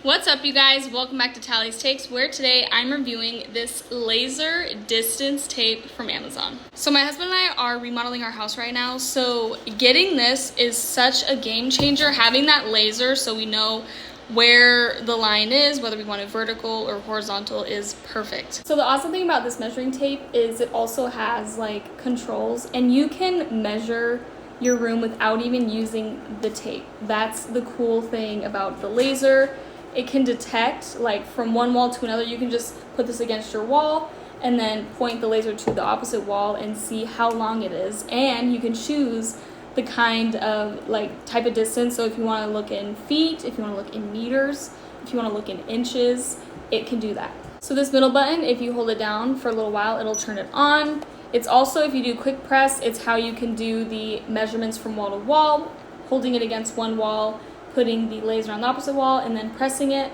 What's up, you guys? Welcome back to Tally's Takes, where today I'm reviewing this laser distance tape from Amazon. So my husband and I are remodeling our house right now, so getting this is such a game changer. Having that laser so we know where the line is, whether we want it vertical or horizontal, is perfect. So the awesome thing about this measuring tape is it also has like controls, and you can measure your room without even using the tape. That's the cool thing about the laser. It can detect like from one wall to another. You can just put this against your wall and then point the laser to the opposite wall and see how long it is. And you can choose the kind of type of distance. So if you want to look in feet, if you want to look in meters, if you want to look in inches, it can do that. So this middle button, if you hold it down for a little while, it'll turn it on. It's also, if you do quick press, it's how you can do the measurements from wall to wall, holding it against one wall, putting the laser on the opposite wall, and then pressing it,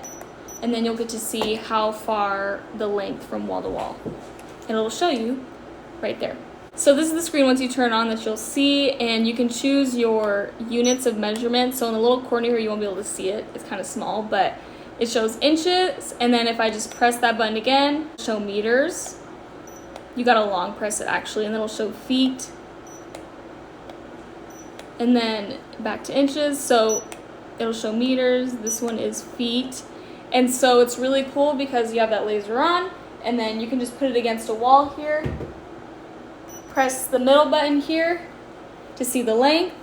and then you'll get to see how far the length from wall to wall. And it'll show you right there. So this is the screen once you turn on that you'll see, and you can choose your units of measurement. So in the little corner here, you won't be able to see it. It's kind of small, but it shows inches, and then if I just press that button again, show meters. You gotta long press it actually, and then it'll show feet, and then back to inches. So it'll show meters. This one is feet. And so it's really cool because you have that laser on, and then you can just put it against a wall here. Press the middle button here to see the length,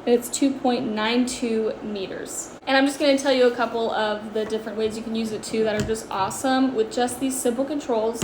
and it's 2.92 meters. And I'm just going to tell you a couple of the different ways you can use it too that are just awesome with just these simple controls.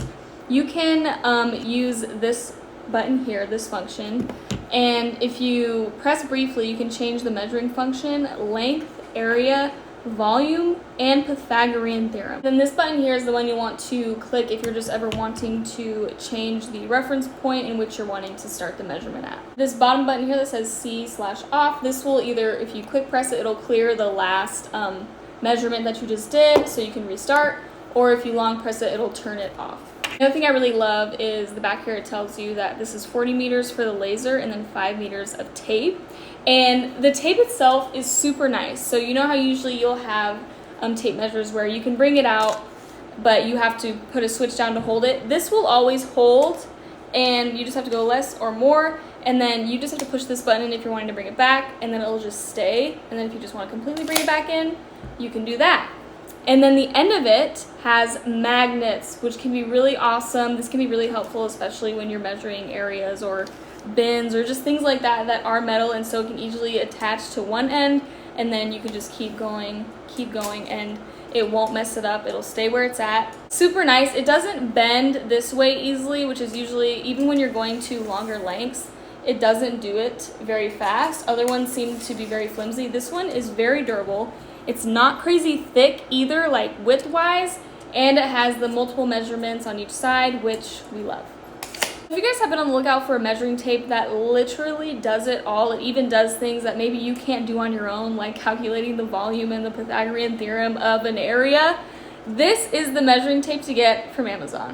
You can use this button here, this function, and if you press briefly, you can change the measuring function, length, area, volume, and Pythagorean theorem. Then this button here is the one you want to click if you're just ever wanting to change the reference point in which you're wanting to start the measurement at. This bottom button here that says C/off, this will either, if you quick press it, it'll clear the last measurement that you just did so you can restart, or if you long press it, it'll turn it off. The other thing I really love is the back here. It tells you that this is 40 meters for the laser and then 5 meters of tape. And the tape itself is super nice. So you know how usually you'll have tape measures where you can bring it out, but you have to put a switch down to hold it. This will always hold, and you just have to go less or more, and then you just have to push this button if you're wanting to bring it back, and then it'll just stay. And then if you just want to completely bring it back in, you can do that. And then the end of it has magnets, which can be really awesome. This can be really helpful, especially when you're measuring areas or bins or just things like that that are metal, and so it can easily attach to one end, and then you can just keep going, and it won't mess it up. It'll stay where it's at. Super nice. It doesn't bend this way easily, which is usually, even when you're going to longer lengths, it doesn't do it very fast. Other ones seem to be very flimsy. This one is very durable. It's not crazy thick either, like width-wise, and it has the multiple measurements on each side, which we love. If you guys have been on the lookout for a measuring tape that literally does it all, it even does things that maybe you can't do on your own, like calculating the volume and the Pythagorean theorem of an area, this is the measuring tape to get from Amazon.